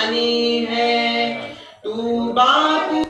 है तू बापू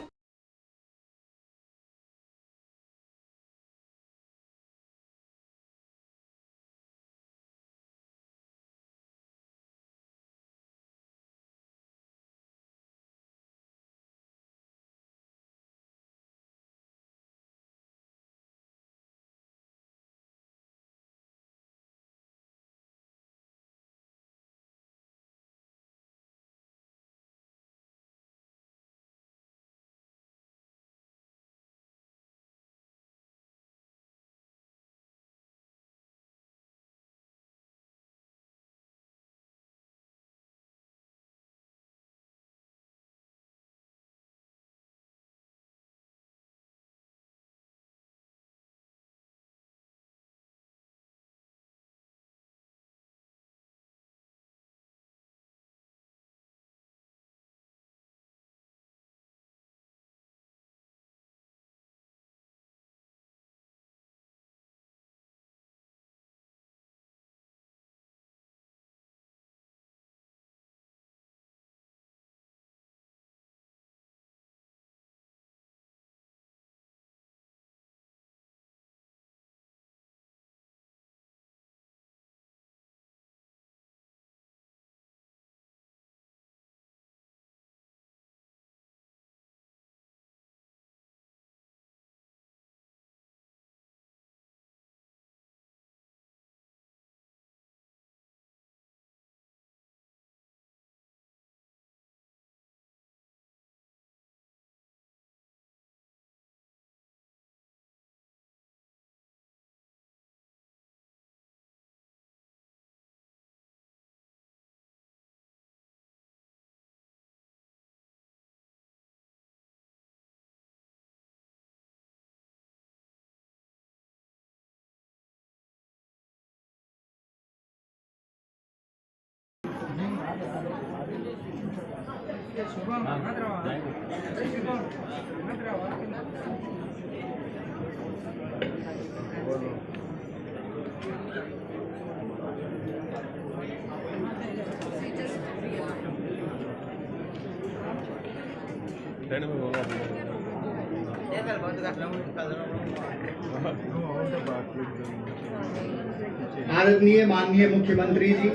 आदरणीय माननीय मुख्यमंत्री जी,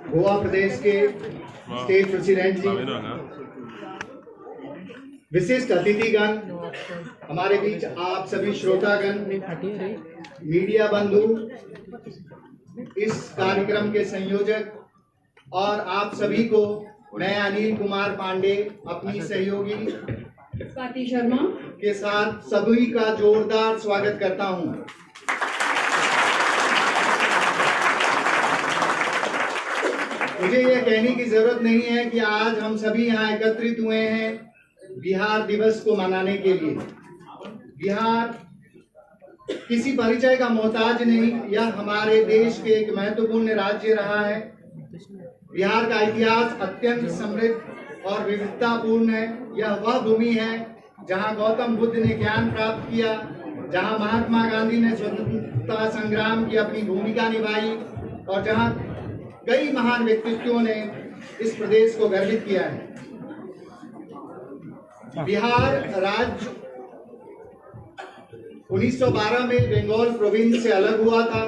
गोवा प्रदेश के स्टेट प्रेसिडेंट जी, विशिष्ट अतिथिगण, हमारे बीच आप सभी श्रोतागण, मीडिया बंधु, इस कार्यक्रम के संयोजक और आप सभी को मैं अनिल कुमार पांडे अपनी सहयोगी स्वाति शर्मा के साथ सभी का जोरदार स्वागत करता हूं। मुझे यह कहने की जरूरत नहीं है कि आज हम सभी यहाँ एकत्रित हुए हैं बिहार दिवस को मनाने के लिए। बिहार किसी परिचय का मोहताज नहीं, यह हमारे देश के एक महत्वपूर्ण राज्य रहा है। बिहार का इतिहास अत्यंत समृद्ध और विविधतापूर्ण है। यह वह भूमि है जहां गौतम बुद्ध ने ज्ञान प्राप्त किया, जहां महात्मा गांधी ने स्वतंत्रता संग्राम की अपनी भूमिका निभाई और जहां कई महान व्यक्तित्वों ने इस प्रदेश को गर्वित किया है। बिहार राज्य 1912 में बंगाल प्रोविंस से अलग हुआ था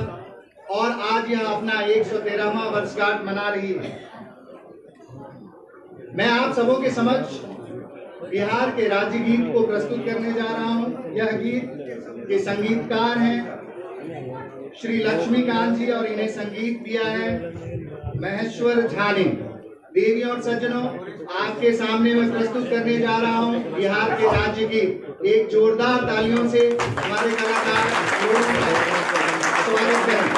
और आज यह अपना 113वां वर्षगांठ मना रही है। मैं आप सबों के समक्ष बिहार के राज्य गीत को प्रस्तुत करने जा रहा हूं। यह गीत के संगीतकार हैं श्री लक्ष्मीकांत जी और इन्हें संगीत दिया है महेश्वर झा ने। देवी और सज्जनों, आपके सामने मैं प्रस्तुत करने जा रहा हूं बिहार के राज्य गीत। एक जोरदार तालियों से हमारे कलाकार स्वागत करें।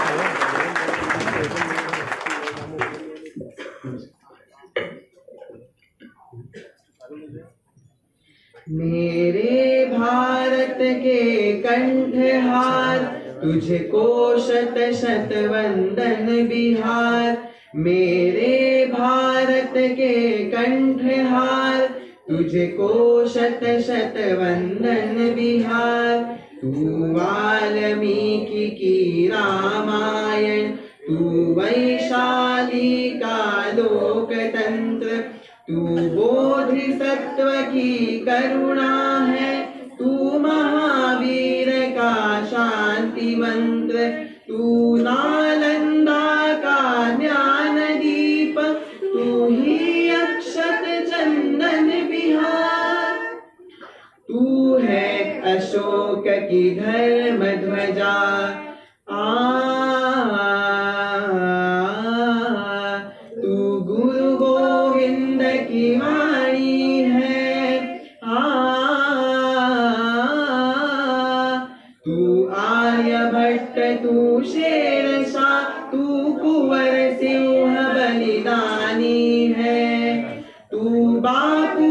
मेरे भारत के कंठहार, तुझको शत शत वंदन बिहार। मेरे भारत के कंठहार, तुझको शत शत वंदन बिहार। तू वाल्मीकि की रामायण, तू वैशाली का लोकतंत्र, तू बोधिसत्व की करुणा है, तू महावीर का शांति मंत्र, तू नालंदा का ज्ञान दीप, तू ही अक्षत चंदन बिहार, तू है अशोक की धर्म ध्वजा। तू गुरु गोविंद की वाणी है। तू आर्यभट्ट, तू शेरशाह, तू कुंवर सिंह बलिदानी है, तू बापू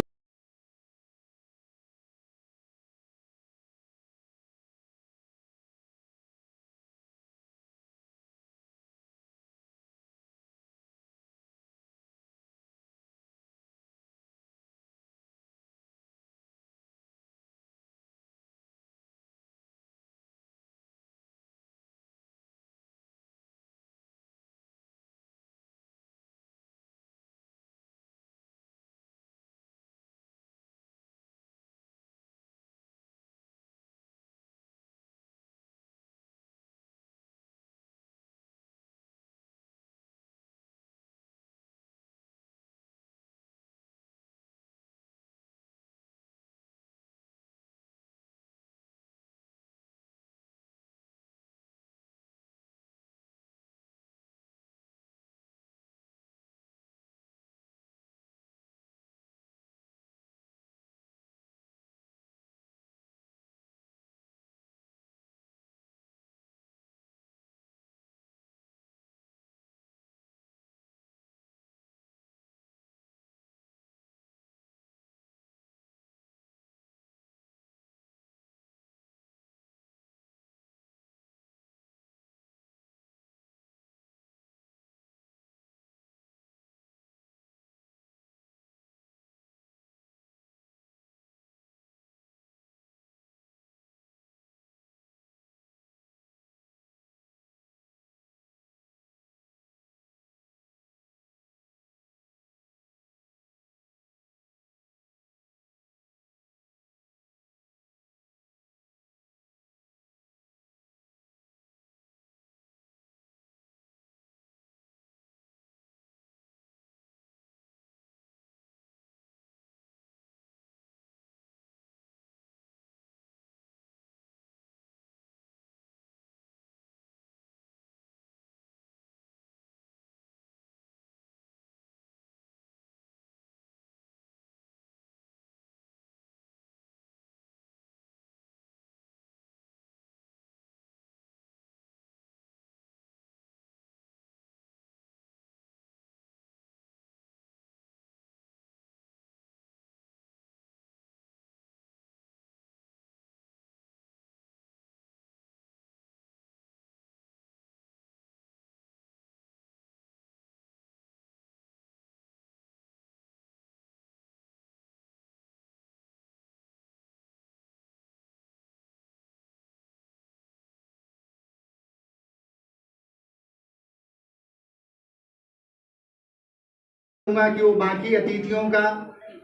कि वो बाकी अतिथियों का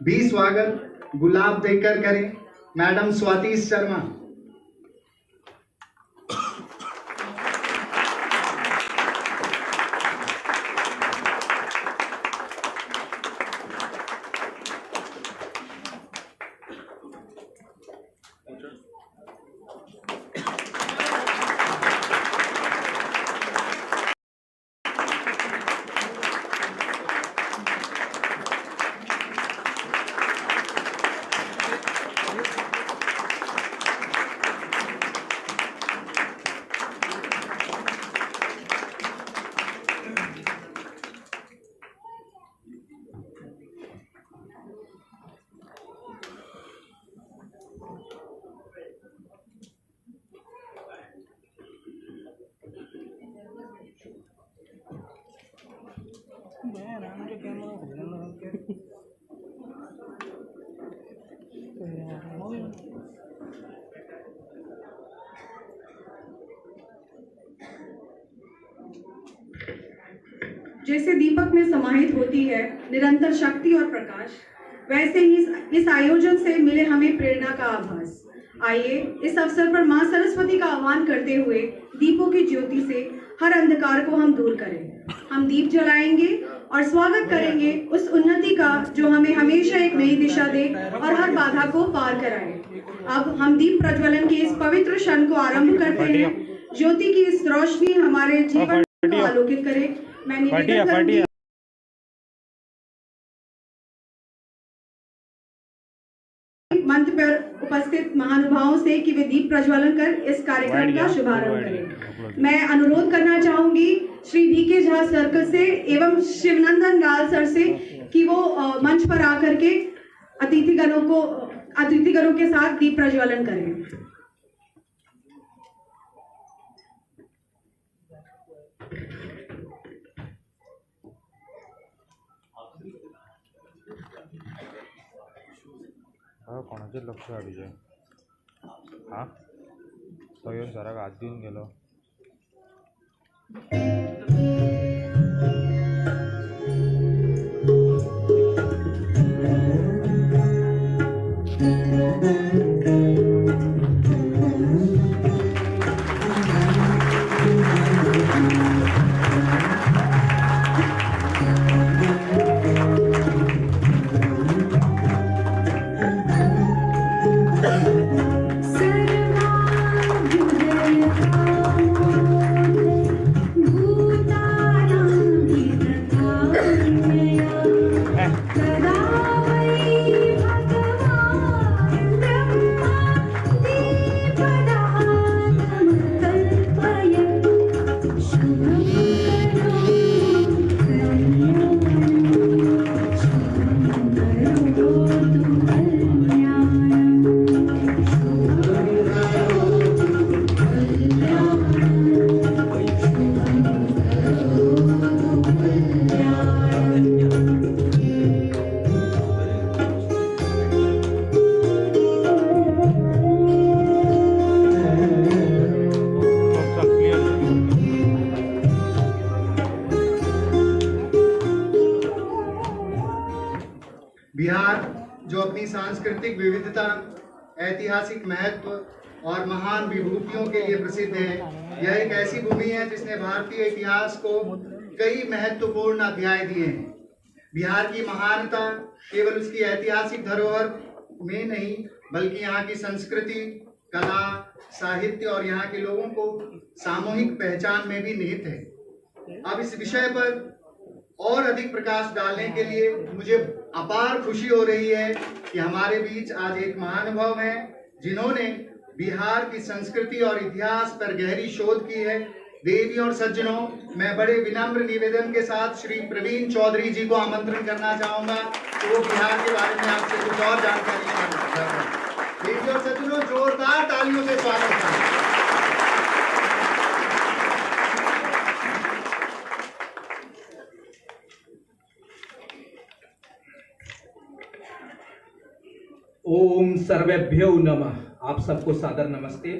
भी स्वागत गुलाब देकर करें। मैडम स्वाति शर्मा। जैसे दीपक में समाहित होती है निरंतर शक्ति और प्रकाश, वैसे ही इस आयोजन से मिले हमें प्रेरणा का आभास। आइए इस अवसर पर मां सरस्वती का आह्वान करते हुए दीपों की ज्योति से हर अंधकार को हम दूर करें। हम दीप जलाएंगे और स्वागत करेंगे उस उन्नति का जो हमें हमेशा एक नई दिशा दे और हर बाधा को पार कराए। अब हम दीप प्रज्वलन के इस पवित्र क्षण को आरंभ करते हैं। ज्योति की इस रोशनी हमारे जीवन को आलोकित करे। मैं निवेदन करूंगी मंच पर उपस्थित महानुभावों से कि वे दीप प्रज्वलन कर इस कार्यक्रम का शुभारंभ करें। मैं अनुरोध करना चाहूंगी श्री वी.के. झा सर्कल से एवं शिवनंदन लाल सर से कि वो मंच पर आकर के अतिथिगणों के साथ दीप प्रज्वलन करें। कोणाचे लक्ष आडीचे हाँ तो येऊन सराक हात दिवन गेलो बिहार जो अपनी सांस्कृतिक विविधता, ऐतिहासिक महत्व और महान विभूतियों के लिए प्रसिद्ध है, यह एक ऐसी भूमि है जिसने भारतीय इतिहास को कई महत्वपूर्ण अध्याय दिए हैं। बिहार की महानता केवल उसकी ऐतिहासिक धरोहर में नहीं बल्कि यहाँ की संस्कृति, कला, साहित्य और यहाँ के लोगों को सामूहिक पहचान में भी निहित है। अब इस विषय पर और अधिक प्रकाश डालने के लिए मुझे अपार खुशी हो रही है कि हमारे बीच आज एक महानुभाव हैं जिन्होंने बिहार की संस्कृति और इतिहास पर गहरी शोध की है। देवी और सज्जनों, मैं बड़े विनम्र निवेदन के साथ श्री प्रवीण चौधरी जी को आमंत्रण करना चाहूंगा कि वो बिहार के बारे में आपसे कुछ और जानकारी साझा करें। देवी और सज्जनों, जोरदार तालियों से स्वागत करें। ओम सर्वेभ्यो नमः। आप सबको सादर नमस्ते।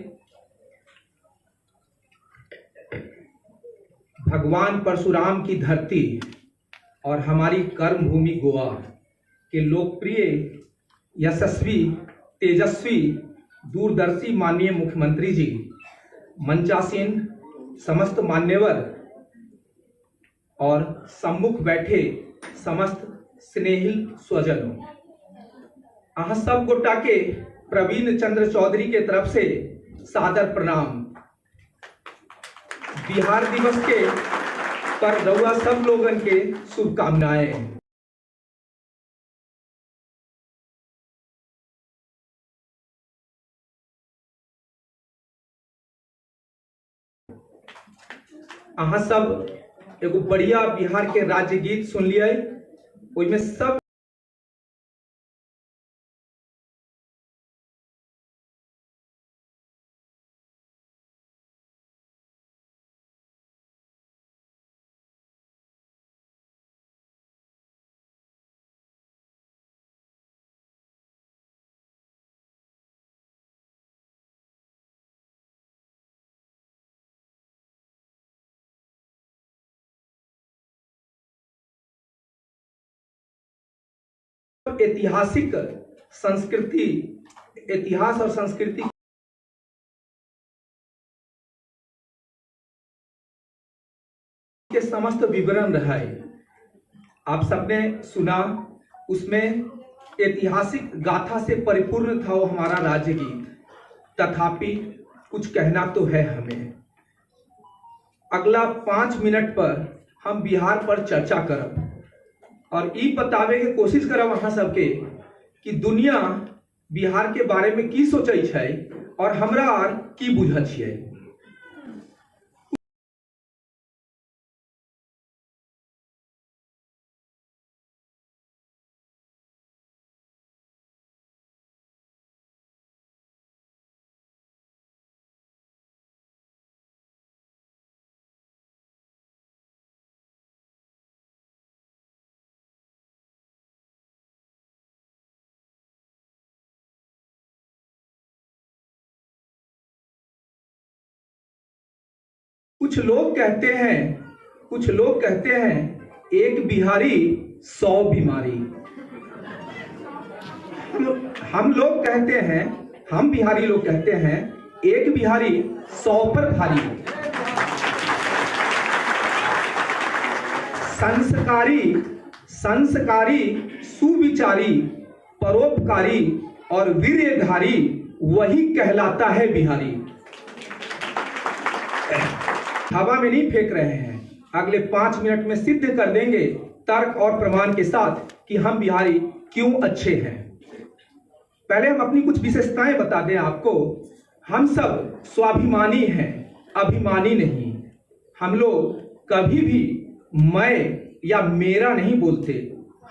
भगवान परशुराम की धरती और हमारी कर्म भूमि गोवा के लोकप्रिय, यशस्वी, तेजस्वी, दूरदर्शी माननीय मुख्यमंत्री जी, मंचासीन समस्त मान्यवर और सम्मुख बैठे समस्त स्नेहिल स्वजनों, अहाँ सब गोटा के प्रवीण चंद्र चौधरी के तरफ से सादर प्रणाम। बिहार दिवस के पर रउआ सब लोगन के शुभकामनाएं। अहाँ सब एगो बढ़िया बिहार के राज्य गीत सुन लिये, ओइमे सब ऐतिहासिक संस्कृति, इतिहास और संस्कृति के समस्त विवरण रहा है। आप सबने सुना, उसमें ऐतिहासिक गाथा से परिपूर्ण था वो हमारा राज्य गीत। तथापि कुछ कहना तो है हमें। अगला 5 मिनट पर हम बिहार पर चर्चा करब और ई बतावे के कोशिश करब अहाँ सबके कि दुनिया बिहार के बारे में की सोचे छै और हमरा आर की बुझे छियै। कुछ लोग कहते हैं एक बिहारी 100 बीमारी। हम लोग कहते हैं, हम बिहारी लोग कहते हैं एक बिहारी 100 पर भारी। संस्कारी, सुविचारी, परोपकारी और वीर्यधारी वही कहलाता है बिहारी। हवा में नहीं फेंक रहे हैं, अगले 5 मिनट में सिद्ध कर देंगे तर्क और प्रमाण के साथ कि हम बिहारी क्यों अच्छे हैं। पहले हम अपनी कुछ विशेषताएं बता दें आपको। हम सब स्वाभिमानी हैं, अभिमानी नहीं। हम लोग कभी भी मैं या मेरा नहीं बोलते,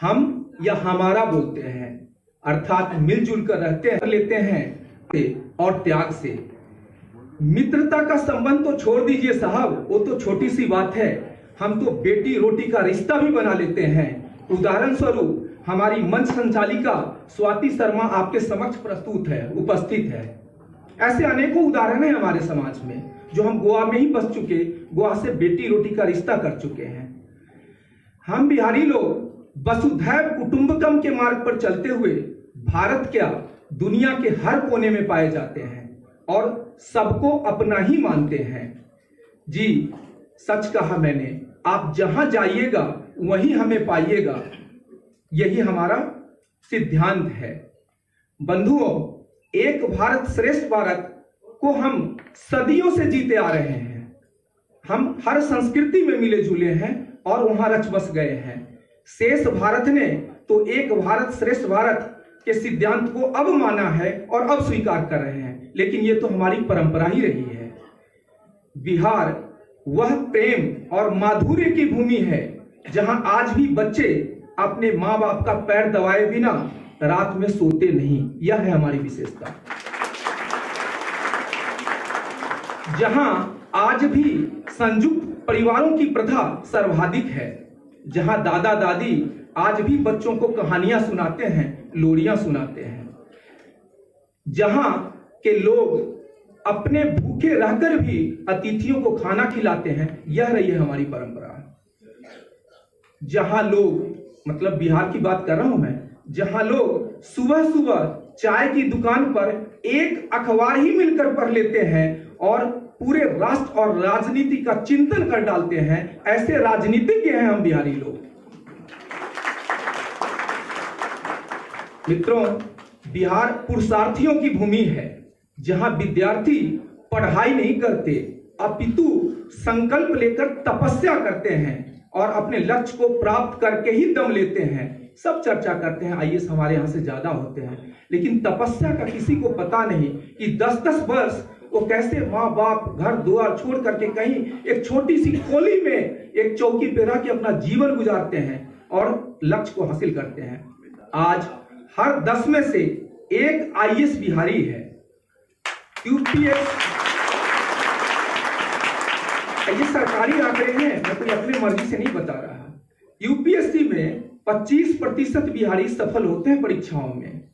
हम या हमारा बोलते हैं। अर्थात मिलजुल कर लेते हैं और त्याग से। मित्रता का संबंध तो छोड़ दीजिए साहब, वो तो छोटी सी बात है। हम तो बेटी रोटी का रिश्ता भी बना लेते हैं। उदाहरण स्वरूप हमारी मंच संचालिका स्वाति शर्मा आपके समक्ष उपस्थित है। ऐसे अनेकों उदाहरण हैं हमारे समाज में, जो हम गोवा में ही बस चुके, गोवा से बेटी रोटी का रिश्ता कर चुके हैं। हम बिहारी लोग वसुधैव कुटुंबकम के मार्ग पर चलते हुए भारत क्या दुनिया के हर कोने में पाए जाते हैं और सबको अपना ही मानते हैं। जी सच कहा मैंने, आप जहां जाइएगा वहीं हमें पाइएगा, यही हमारा सिद्धांत है। बंधुओं, एक भारत श्रेष्ठ भारत को हम सदियों से जीते आ रहे हैं। हम हर संस्कृति में मिले जुले हैं और वहां रच बस गए हैं। शेष भारत ने तो एक भारत श्रेष्ठ भारत के सिद्धांत को अब माना है और अब स्वीकार कर रहे हैं, लेकिन ये तो हमारी परंपरा ही रही है। बिहार वह प्रेम और माधुर्य की भूमि है जहां आज भी बच्चे अपने माँ बाप का पैर दबाए बिना रात में सोते नहीं। यह है हमारी विशेषता। जहां आज भी संयुक्त परिवारों की प्रथा सर्वाधिक है, जहां दादा दादी आज भी बच्चों को कहानियां सुनाते हैं, लोरियां सुनाते हैं, जहां के लोग अपने भूखे रहकर भी अतिथियों को खाना खिलाते हैं। यह रही है हमारी परंपरा। जहां लोग, मतलब बिहार की बात कर रहा हूं मैं, जहां लोग सुबह सुबह चाय की दुकान पर एक अखबार ही मिलकर पढ़ लेते हैं और पूरे राष्ट्र और राजनीति का चिंतन कर डालते हैं। ऐसे राजनीतिज्ञ हैं हम बिहारी लोग। मित्रों, बिहार पुरुषार्थियों की भूमि है, जहां विद्यार्थी पढ़ाई नहीं करते अपितु संकल्प लेकर तपस्या करते हैं और अपने लक्ष्य को प्राप्त करके ही दम लेते हैं। सब चर्चा करते हैं आईएएस हमारे यहाँ से ज्यादा होते हैं, लेकिन तपस्या का किसी को पता नहीं कि 10-10 वर्ष वो कैसे माँ बाप घर द्वार छोड़ करके कहीं एक छोटी सी खोली में एक चौकी पे रह के अपना जीवन गुजारते हैं और लक्ष्य को हासिल करते हैं। आज हर 10 में से एक आईएएस बिहारी है। यूपीएस, ये सरकारी आंकड़े हैं, मैं कोई अपनी मर्जी से नहीं बता रहा। यूपीएससी में 25% बिहारी सफल होते हैं परीक्षाओं में।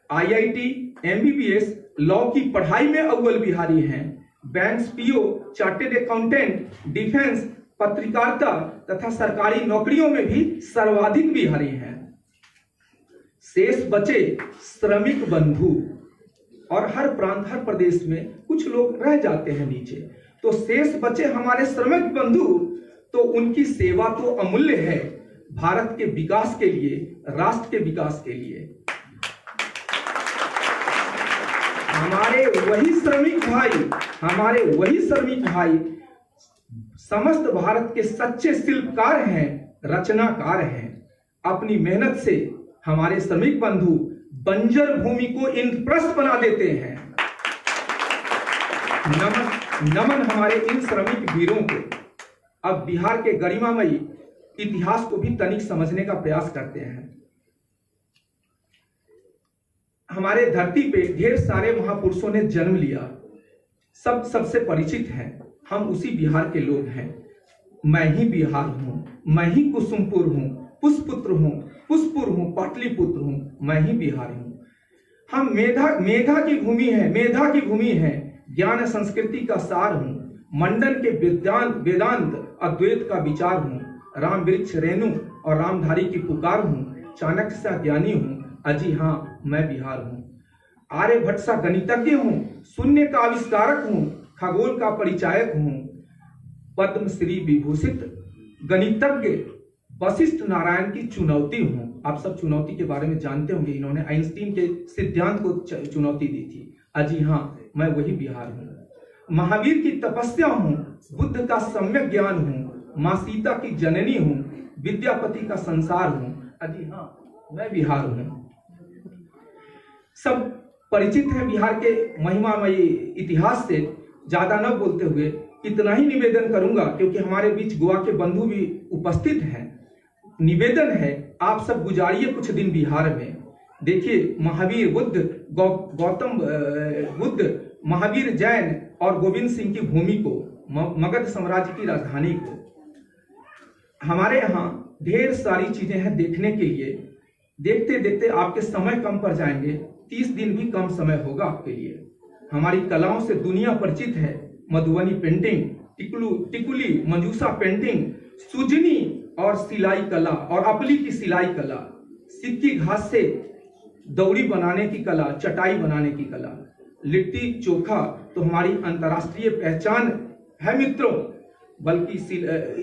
आईआईटी, एमबीबीएस, लॉ की पढ़ाई में अव्वल बिहारी हैं। Banks, PO, chartered accountant, defence, पत्रकारिता तथा सरकारी नौकरियों में भी सर्वाधिक बिहारी हैं। शेष बचे श्रमिक बंधु, और हर प्रांत हर प्रदेश में कुछ लोग रह जाते हैं नीचे, तो शेष बचे हमारे श्रमिक बंधु, तो उनकी सेवा तो अमूल्य है भारत के विकास के लिए, राष्ट्र के विकास के लिए। हमारे वही श्रमिक भाई समस्त भारत के सच्चे शिल्पकार हैं, रचनाकार हैं। अपनी मेहनत से हमारे श्रमिक बंधु बंजर भूमि को इंद्रप्रस्थ बना देते हैं। नमन हमारे इन श्रमिक वीरों को। अब बिहार के गरिमामयी इतिहास को भी तनिक समझने का प्रयास करते हैं। हमारे धरती पे ढेर सारे महापुरुषों ने जन्म लिया, सब सबसे परिचित हैं। हम उसी बिहार के लोग हैं। मैं ही बिहार हूं, मैं ही कुसुमपुर हूं, पुष्पुत्र हूं, पुष्पुर हूं, पाटलिपुत्र हूं, मैं ही बिहार हूं। हम मेधा की भूमि है, ज्ञान संस्कृति का सार हूं, मंडन के वेदांत अद्वैत का विचार हूं, राम वृक्ष रेणु और रामधारी की पुकार हूं, चाणक्य सा ज्ञानी हूं, अजी हाँ मैं बिहार हूं। आर्यभट्ट सा गणितज्ञ हूं, शून्य का आविष्कारक हूं, खगोल का परिचायक हूं, पद्मश्री विभूषित गणितज्ञ वशिष्ठ नारायण की चुनौती हूं। आप सब चुनौती के बारे में जानते होंगे, इन्होंने आइंस्टीन के सिद्धांत को चुनौती दी थी। अजी हाँ मैं वही बिहार हूं। महावीर की तपस्या हूं, बुद्ध का सम्यक ज्ञान हूं, मां सीता की जननी हूं, विद्यापति का संसार हूं, अजी हाँ मैं बिहार हूं। सब परिचित है बिहार के महिमामयी इतिहास से। ज्यादा न बोलते हुए इतना ही निवेदन करूंगा, क्योंकि हमारे बीच गोवा के बंधु भी उपस्थित हैं। निवेदन है आप सब गुजारिए कुछ दिन बिहार में। देखिए महावीर बुद्ध, गौतम बुद्ध, महावीर जैन और गोविंद सिंह की भूमि को, मगध साम्राज्य की राजधानी को। हमारे यहाँ ढेर सारी चीजें हैं देखने के लिए। देखते देखते आपके समय कम पड़ जाएंगे, 30 दिन भी कम समय होगा आपके लिए। हमारी कलाओं से दुनिया परिचित है। मधुबनी पेंटिंग, टिकुली, मंजूसा पेंटिंग, सुजनी और सिलाई कला और अपली की सिलाई कला, सिक्की घास से दौरी बनाने की कला, चटाई बनाने की कला, लिट्टी चोखा तो हमारी अंतर्राष्ट्रीय पहचान है मित्रों। बल्कि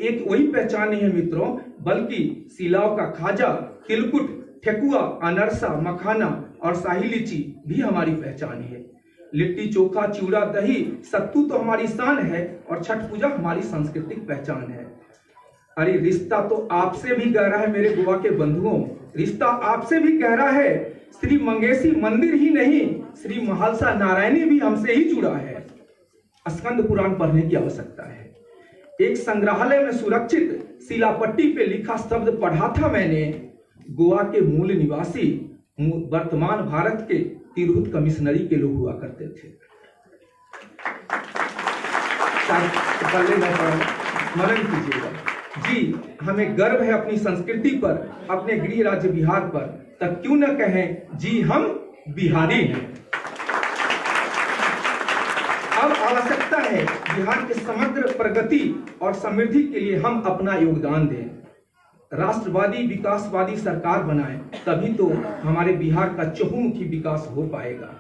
एक वही पहचान नहीं है मित्रों, बल्कि सिलाव का खाजा, तिलकुट, ठेकुआ, अनरसा, मखाना और शाही लीची भी हमारी पहचान है। लिट्टी चोखा, चिवड़ा, दही, सत्तू तो हमारी शान है, और छठ पूजा हमारी सांस्कृतिक पहचान है। अरे रिश्ता तो आपसे भी गहरा है मेरे गोवा के बंधुओं, रिश्ता आपसे भी गहरा है। श्री मंगेशी मंदिर ही नहीं, श्री महालसा नारायणी भी हमसे ही जुड़ा है। स्कंद पुराण पढ़ने की आवश्यकता है। एक संग्रहालय में सुरक्षित शिलापट्टी पे लिखा शब्द पढ़ा था मैंने, गोवा के मूल निवासी वर्तमान भारत के तिरहुत कमिश्नरी के लोग हुआ करते थे। स्मरण कीजिएगा जी। हमें गर्व है अपनी संस्कृति पर, अपने गृह राज्य बिहार पर, तब क्यों न कहें जी हम बिहारी हैं। अब आवश्यकता है बिहार के समग्र प्रगति और समृद्धि के लिए हम अपना योगदान दें। राष्ट्रवादी विकासवादी सरकार बनाएं, तभी तो हमारे बिहार का चहुमुखी विकास हो पाएगा।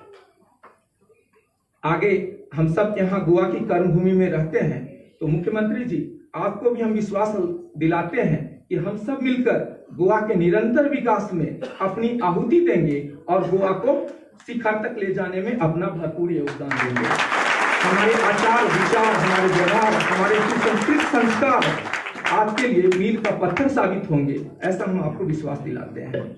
आगे हम सब यहाँ गोवा की कर्मभूमि में रहते हैं, तो मुख्यमंत्री जी आपको भी हम विश्वास दिलाते हैं कि हम सब मिलकर गोवा के निरंतर विकास में अपनी आहुति देंगे और गोवा को शिखर तक ले जाने में अपना भरपूर योगदान देंगे। हमारे आचार विचार, हमारे व्यवहार, हमारे सुसंस्कृत संस्कार आपके लिए मील का पत्थर साबित होंगे, ऐसा हम आपको विश्वास दिलाते हैं।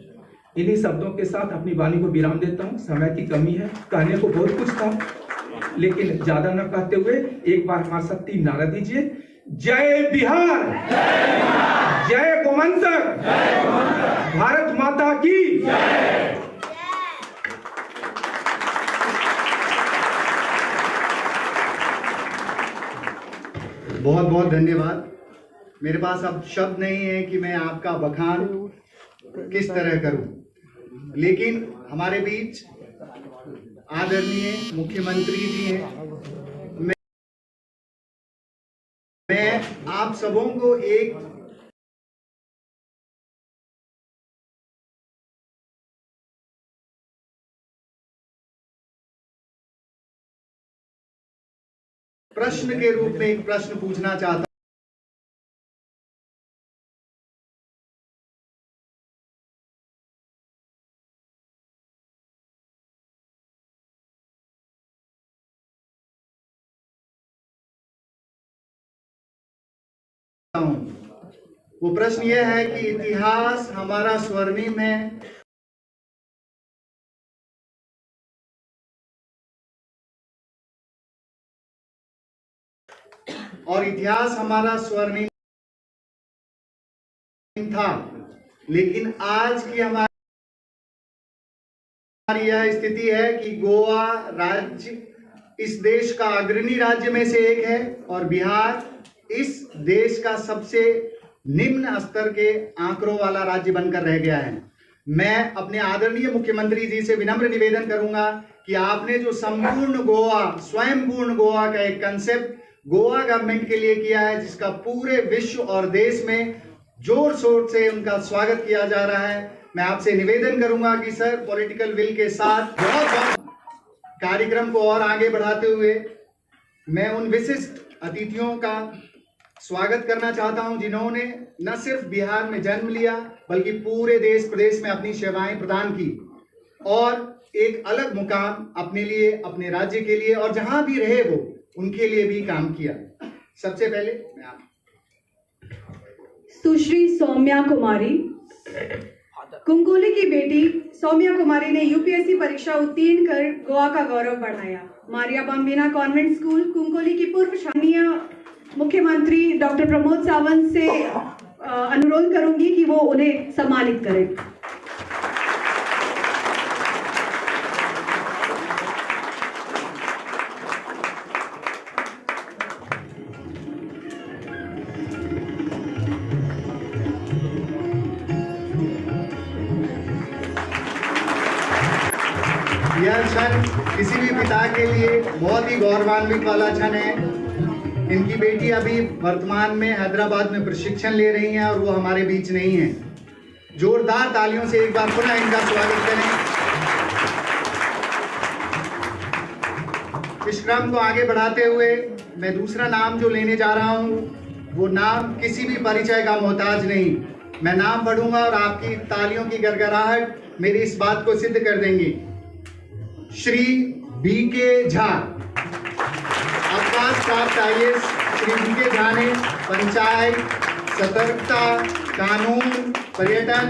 इन्हीं शब्दों के साथ अपनी वाणी को विराम देता हूँ। समय की कमी है, कहने को बहुत कुछ था, लेकिन ज्यादा न कहते हुए एक बार हमारे शक्ति नारा दीजिए। जय बिहार, जय गोमंतक, भारत माता की जय। बहुत बहुत धन्यवाद। मेरे पास अब शब्द नहीं है कि मैं आपका बखान किस तरह करूं, लेकिन हमारे बीच आदरणीय मुख्यमंत्री जी हैं। मैं आप सबों को एक प्रश्न के रूप में एक प्रश्न पूछना चाहता हूं। वो प्रश्न यह है कि इतिहास हमारा स्वर्णिम है और इतिहास हमारा स्वर्णिम था, लेकिन आज की हमारी यह स्थिति है कि गोवा राज्य इस देश का अग्रणी राज्य में से एक है और बिहार इस देश का सबसे निम्न स्तर के आंकड़ों वाला राज्य बनकर रह गया है। मैं अपने आदरणीय मुख्यमंत्री जी से विनम्र निवेदन करूंगा कि आपने जो संपूर्ण गोवा, स्वयंपूर्ण गोवा का एक कंसेप्ट गोवा गवर्नमेंट के लिए किया है, जिसका पूरे विश्व और देश में जोर शोर से उनका स्वागत किया जा रहा है, मैं आपसे निवेदन करूंगा कि सर पॉलिटिकल विल के साथ बहुत कार्यक्रम को और आगे बढ़ाते हुए मैं उन विशिष्ट अतिथियों का स्वागत करना चाहता हूं जिन्होंने न सिर्फ बिहार में जन्म लिया बल्कि पूरे देश प्रदेश में अपनी सेवाएं प्रदान की और एक अलग मुकाम अपने लिए, अपने राज्य के लिए और जहां भी रहे वो उनके लिए भी काम किया। सबसे पहले मैं आप सुश्री सौम्या कुमारी। कुंकोली की बेटी सौम्या कुमारी ने यूपीएससी परीक्षा उत्तीर्ण कर गोवा का गौरव बढ़ाया। मारिया बम्बिना कॉन्वेंट स्कूल कुंकोली की पूर्व शानीय मुख्यमंत्री डॉक्टर प्रमोद सावंत से अनुरोध करूंगी कि वो उन्हें सम्मानित करें। यह क्षण किसी भी पिता के लिए बहुत ही गौरवान्वित वाला क्षण है। इनकी बेटी अभी वर्तमान में हैदराबाद में प्रशिक्षण ले रही हैं और वो हमारे बीच नहीं है। जोरदार तालियों से एक बार पुनः इनका स्वागत करें। इस क्रम को आगे बढ़ाते हुए मैं दूसरा नाम जो लेने जा रहा हूं वो नाम किसी भी परिचय का मोहताज नहीं। मैं नाम पढ़ूंगा और आपकी तालियों की गड़गड़ाहट मेरी इस बात को सिद्ध कर देंगी। श्री बीके झा। अवकाश प्राप्त आईएएस श्री बीके झा ने पंचायत, सतर्कता, कानून, पर्यटन,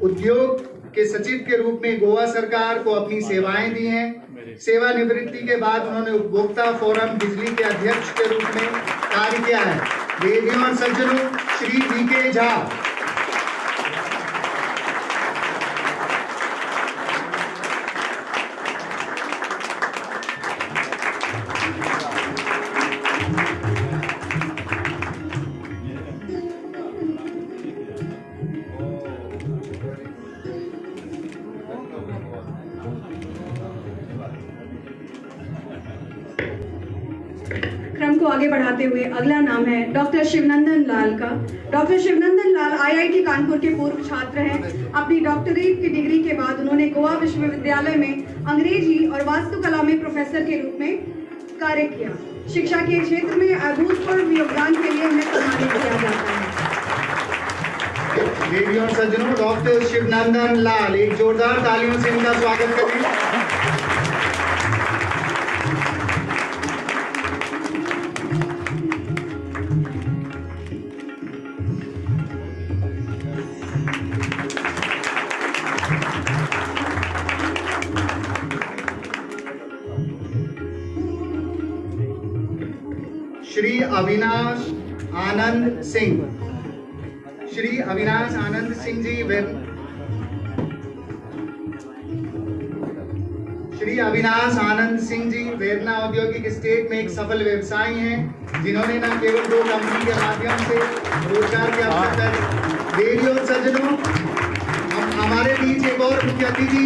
उद्योग के सचिव के रूप में गोवा सरकार को अपनी सेवाएं दी हैं। सेवानिवृत्ति के बाद उन्होंने उपभोक्ता फोरम बिजली के अध्यक्ष के रूप में कार्य किया है। देवियों और सज्जनों, श्री बीके झा। क्रम को आगे बढ़ाते हुए अगला नाम है डॉक्टर शिवनंदन लाल का। डॉक्टर शिवनंदन लाल आईआईटी कानपुर के पूर्व छात्र हैं। अपनी डॉक्टरेट की डिग्री के बाद उन्होंने गोवा विश्वविद्यालय में अंग्रेजी और वास्तुकला में प्रोफेसर के रूप में कार्य किया। शिक्षा के क्षेत्र में अभूतपूर्व योगदान के लिए उन्हें सम्मानित किया जाता है। देवियों और सज्जनों, डॉक्टर शिवनंदन लाल, एक जोरदार तालियों से इनका स्वागत करें। श्री अविनाश आनंद सिंह। श्री अविनाश आनंद सिंह जी श्री अविनाश आनंद सिंह जी वेरना औद्योगिक स्टेट में एक सफल व्यवसायी हैं, जिन्होंने न केवल 2 कंपनी के माध्यम से रोजगार के अवसर पर। देवियों और सज्जनों, हमारे बीच एक और मुख्य अतिथि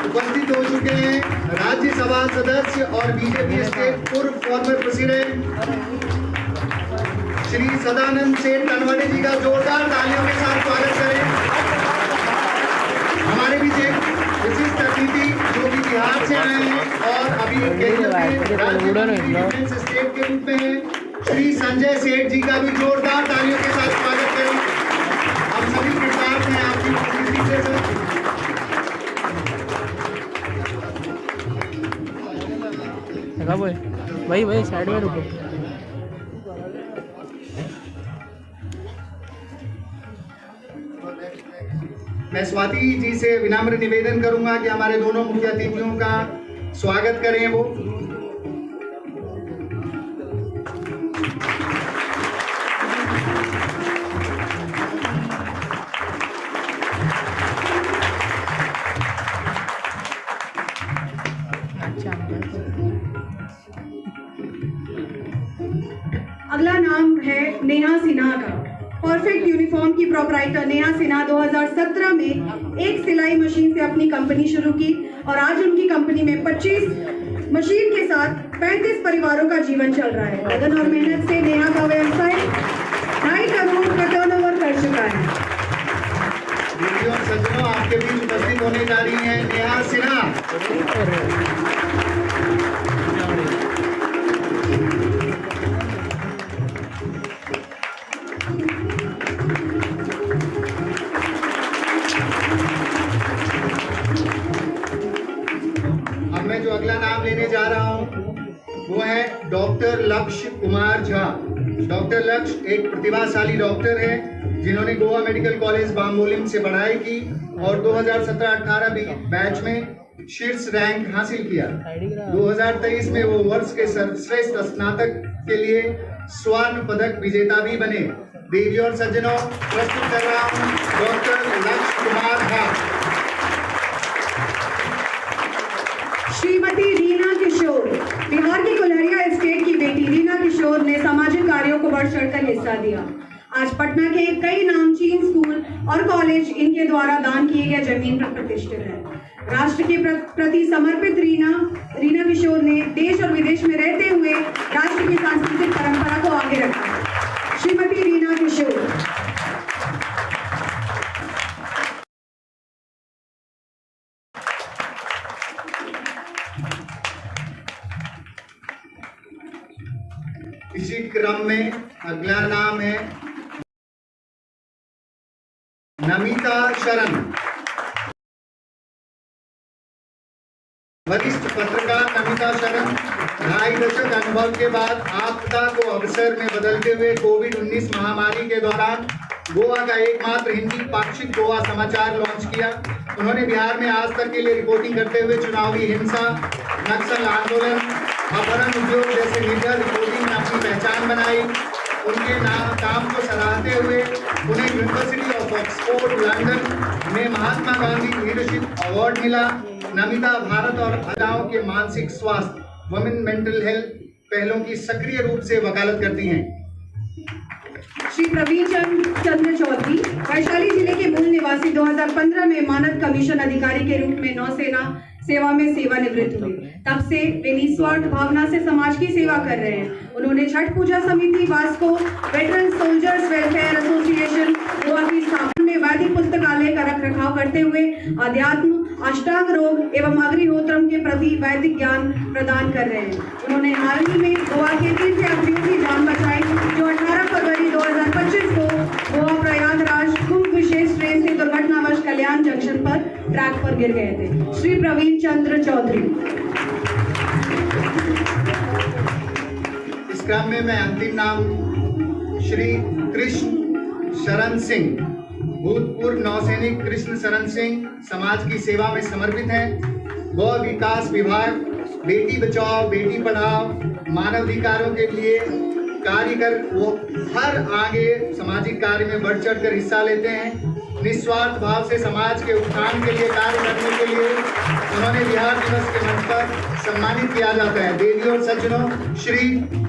उपस्थित हो चुके हैं, राज्यसभा सदस्य और बीजेपी स्टेट पूर्व फॉर्मर प्रेसिडेंट श्री सदानंद सेठ तनवाड़े जी का जोरदार तालियों के साथ स्वागत करें। हमारे बीच एक विशिष्ट अतिथि जो कि बिहार से आए हैं और अभी डिफेंस स्टेट के रूप में है श्री संजय सेठ जी का भी जोरदार तालियों के साथ स्वागत करें। हम सभी कृतज्ञ हैं आपकी उपस्थिति से सर। भाई साइड में रुको। मैं स्वाति जी से विनम्र निवेदन करूंगा कि हमारे दोनों मुख्य अतिथियों का स्वागत करें। वो अगला नाम है नेहा सिन्हा का। परफेक्ट यूनिफॉर्म की प्रोपराइटर नेहा सिन्हा 2017 में एक सिलाई मशीन से अपनी कंपनी शुरू की और आज उनकी कंपनी में 25 मशीन के साथ 35 परिवारों का जीवन चल रहा है। लगन और मेहनत से नेहा का व्यवसाय 2.5 करोड़ का टर्नओवर कर चुका है। दीदियों और सज्जनों, आपके बीच उपस्थित होने जा रही हैं नेहा सिन्हा। जो अगला नाम लेने जा रहा हूं वो है डॉक्टर लक्ष्य कुमार झा। डॉक्टर लक्ष्य एक प्रतिभाशाली डॉक्टर है जिन्होंने गोवा मेडिकल कॉलेज बामबोलिम से पढ़ाई की और 2017-18 बैच में शीर्ष रैंक हासिल किया। 2023 में वो वर्ष के सर्वश्रेष्ठ स्नातक के लिए स्वर्ण पदक विजेता भी बने। देवी और सज्जनों, प्रस्तुत कर रहा हूं डॉक्टर लक्ष्य कुमार झा। श्रीमती रीना किशोर। बिहार की कुल्हरिया स्टेट की बेटी रीना किशोर ने सामाजिक कार्यों को बढ़ चढ़कर हिस्सा दिया। आज पटना के कई नामचीन स्कूल और कॉलेज इनके द्वारा दान किए गए जमीन पर प्रतिष्ठित है। राष्ट्र के प्रति समर्पित रीना किशोर ने देश और विदेश में रहते हुए राष्ट्र की सांस्कृतिक परंपरा को आगे रखा। श्रीमती रीना किशोर। इसी क्रम में अगला नाम है नमिता शरण। वरिष्ठ पत्रकार नमिता शरण 2.5 दशक अनुभव के बाद आपदा को अवसर में बदलते हुए कोविड-19 महामारी के दौरान गोवा का एकमात्र हिंदी पाक्षिक गोवा समाचार लॉन्च किया। उन्होंने बिहार में आज तक के लिए रिपोर्टिंग करते हुए चुनावी हिंसा, नक्सल आंदोलन, अपहरण उद्योग जैसे मीडिया रिपोर्टिंग में अपनी पहचान बनाई। उनके काम को सराहते हुए उन्हें यूनिवर्सिटी ऑफ ऑक्सफोर्ड लंदन में महात्मा गांधी लीडरशिप अवार्ड मिला। नमिता भारत और महिलाओं के मानसिक स्वास्थ्य, वुमेन मेंटल हेल्थ पहलों की सक्रिय रूप से वकालत करती हैं। श्री प्रवीण चंद्र चौधरी वैशाली जिले के मूल निवासी 2015 में मानद कमीशन अधिकारी के रूप में नौसेना सेवा में सेवानिवृत्त हुए। तब से वे निस्वार्थ भावना से समाज की सेवा कर रहे हैं। उन्होंने छठ पूजा समिति Vasco, veteran soldiers welfare association Goa की स्थापना में वैदिक पुस्तकालय का रख रखाव करते हुए अध्यात्म, अष्टांग योग एवं अग्निहोत्रम के प्रति वैदिक ज्ञान प्रदान कर रहे हैं। उन्होंने हाल ही में गोवा के तीर्थयात्रियों की जान बचाई जो 18 फरवरी 2025 को गोवा प्रयागराज कुंभ विशेष ट्रेन से दुर्घटनावश कल्याण जंक्शन पर ट्रैक पर गिर गए थे। श्री प्रवीण चंद्र चौधरी। इस क्रम में मैं अंतिम नाम श्री कृष्ण शरण सिंह, भूतपूर्व नौसैनिक कृष्ण शरण सिंह समाज की सेवा में समर्पित हैं। गौ विकास विभाग बेटी बचाओ बेटी पढ़ाओ मानवाधिकारों के लिए कार्य कर वो हर आगे सामाजिक कार्य में बढ़ चढ़ कर हिस्सा लेते हैं। निस्वार्थ भाव से समाज के उत्थान के लिए कार्य करने के लिए उन्होंने बिहार दिवस के मंच पर सम्मानित किया जाता है। देवी और सज्जनों, श्री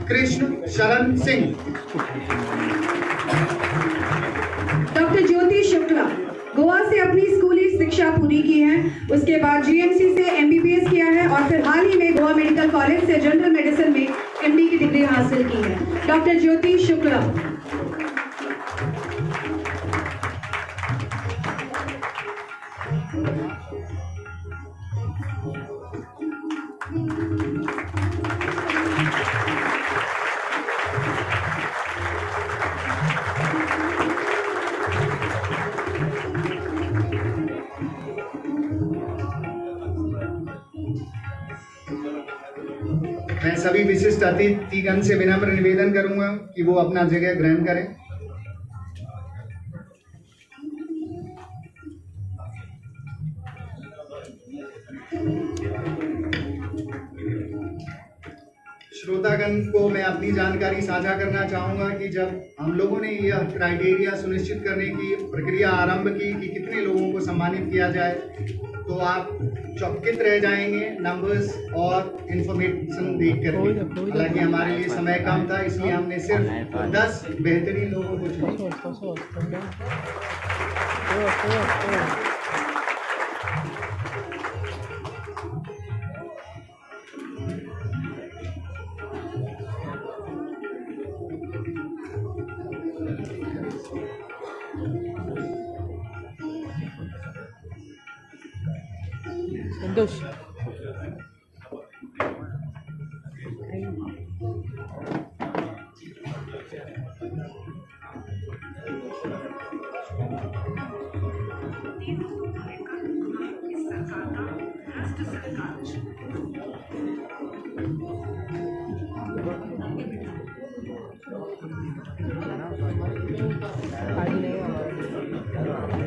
कृष्ण शरण सिंह। डॉक्टर ज्योति शुक्ला गोवा से अपनी स्कूली शिक्षा पूरी की है। उसके बाद जीएमसी से एमबीबीएस किया है और फिर हाल ही में गोवा मेडिकल कॉलेज से जनरल मेडिसिन में एमडी की डिग्री हासिल की है। डॉक्टर ज्योति शुक्ला। मैं सभी विशिष्ट अतिथिगण से विनम्र निवेदन करूंगा कि वो अपना जगह ग्रहण करें। श्रोतागण को मैं अपनी जानकारी साझा करना चाहूंगा कि जब हम लोगों ने यह क्राइटेरिया सुनिश्चित करने की प्रक्रिया आरंभ की कि कितने लोगों को सम्मानित किया जाए, तो आप चौकित रह जाएंगे नंबर्स और इंफॉर्मेशन देख करके। हालांकि हमारे लिए समय कम था, इसलिए हमने सिर्फ 10 बेहतरीन लोगों को चुना। संतोष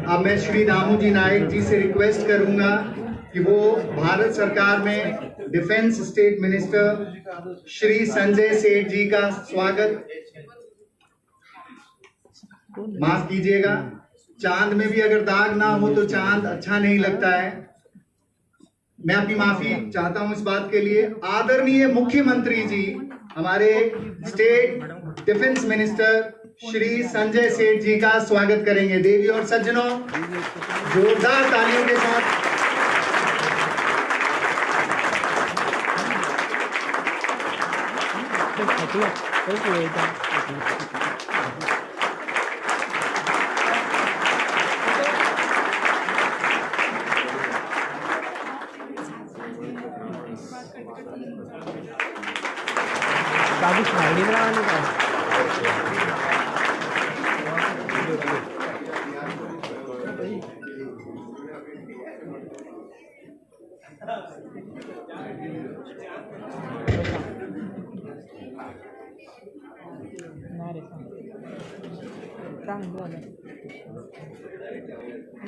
अब मैं श्री दामोजी नायक जी से रिक्वेस्ट करूंगा कि वो भारत सरकार में defence state minister Shri Sanjay Seth जी का स्वागत, माफ कीजिएगा, चांद में भी अगर दाग ना हो तो चांद अच्छा नहीं लगता है। मैं अपनी माफी चाहता हूं इस बात के लिए। आदरणीय मुख्यमंत्री जी, हमारे state defence minister Shri Sanjay Seth जी का स्वागत करेंगे। देवी और सज्जनों, जोरदार तालियों के साथ बाबू स्माइली बनाने का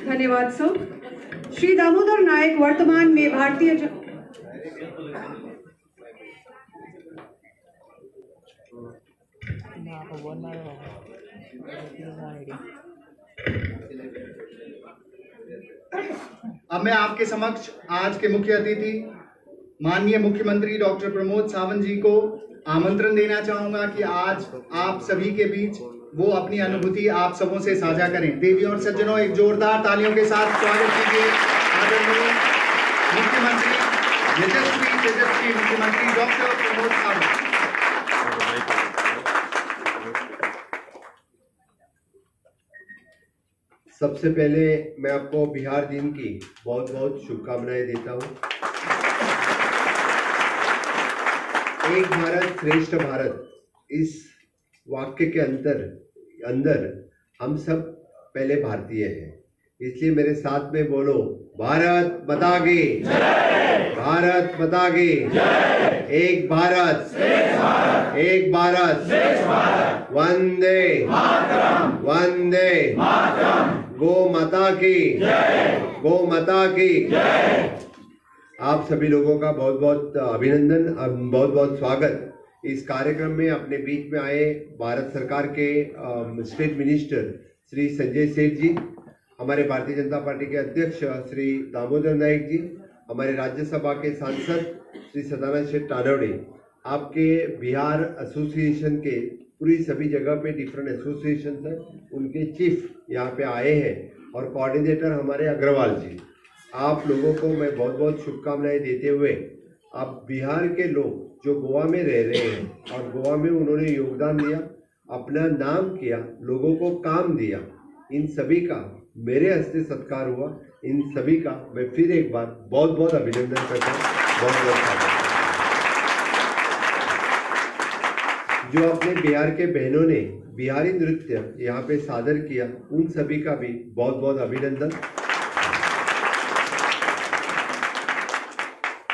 धन्यवाद सर। श्री दामोदर नायक वर्तमान में भारतीय अब मैं आपके समक्ष आज के मुख्य अतिथि माननीय मुख्यमंत्री डॉक्टर प्रमोद सावंत जी को आमंत्रण देना चाहूंगा कि आज आप सभी के बीच वो अपनी अनुभूति आप सबों से साझा करें। देवी और सज्जनों, एक जोरदार तालियों के साथ स्वागत कीजिए आदरणीय मुख्यमंत्री, यशस्वी मुख्यमंत्री डॉक्टर प्रमोद सावंत। सबसे पहले मैं आपको बिहार दिन की बहुत बहुत शुभकामनाएं देता हूं। एक भारत श्रेष्ठ भारत, इस वाक्य के अंदर हम सब पहले भारतीय हैं, इसलिए मेरे साथ में बोलो, भारत माता की जय, भारत माता की जय, एक भारत श्रेष्ठ भारत, एक भारत श्रेष्ठ भारत, वंदे मातरम, वंदे मातरम, गो माता की जय, गो माता की जय। आप सभी लोगों का बहुत बहुत अभिनंदन, बहुत बहुत स्वागत। इस कार्यक्रम में अपने बीच में आए भारत सरकार के स्टेट मिनिस्टर श्री संजय सेठ जी, हमारे भारतीय जनता पार्टी के अध्यक्ष श्री दामोदर नायक जी, हमारे राज्यसभा के सांसद श्री सदानंद शेठ टानवड़े, आपके बिहार एसोसिएशन के पूरी सभी जगह पे डिफरेंट एसोसिएशन है, उनके चीफ यहाँ पे आए हैं, और कोऑर्डिनेटर हमारे अग्रवाल जी। आप लोगों को मैं बहुत बहुत शुभकामनाएं देते हुए, आप बिहार के लोग जो गोवा में रह रहे हैं और गोवा में उन्होंने योगदान दिया, अपना नाम किया, लोगों को काम दिया, इन सभी का मेरे हस्ते सत्कार हुआ। इन सभी का मैं फिर एक बार बहुत बहुत अभिनंदन करता हूँ, बहुत बहुत। जो अपने बिहार के बहनों ने बिहारी नृत्य यहाँ पे सादर किया, उन सभी का भी बहुत बहुत अभिनंदन।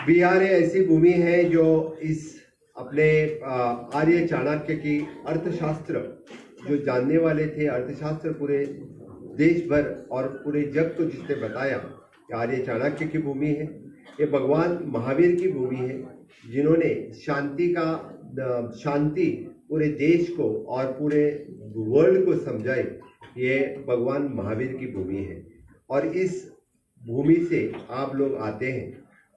बिहार ऐसी भूमि है जो इस अपने आर्य चाणक्य की अर्थशास्त्र जो जानने वाले थे, अर्थशास्त्र पूरे देश भर और पूरे जग को जिसने बताया कि आर्य चाणक्य की भूमि है, ये भगवान महावीर की भूमि है, जिन्होंने शांति पूरे देश को और पूरे वर्ल्ड को समझाई। ये भगवान महावीर की भूमि है और इस भूमि से आप लोग आते हैं।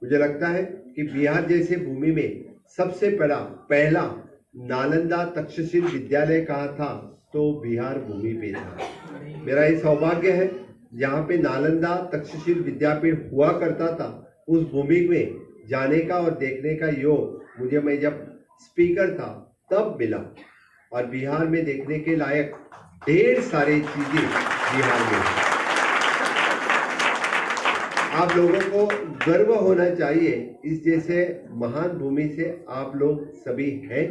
मुझे लगता है कि बिहार जैसे भूमि में सबसे पहला नालंदा तक्षशिला विद्यालय कहा था तो बिहार भूमि पे था। मेरा ये सौभाग्य है, जहाँ पे नालंदा तक्षशिला विद्यापीठ हुआ करता था, उस भूमि में जाने का और देखने का योग मुझे, मैं जब स्पीकर था तब मिला। और बिहार में देखने के लायक ढेर सारी चीजें बिहार में हैं। आप लोगों को गर्व होना चाहिए, इस जैसे महान भूमि से आप लोग सभी हैं।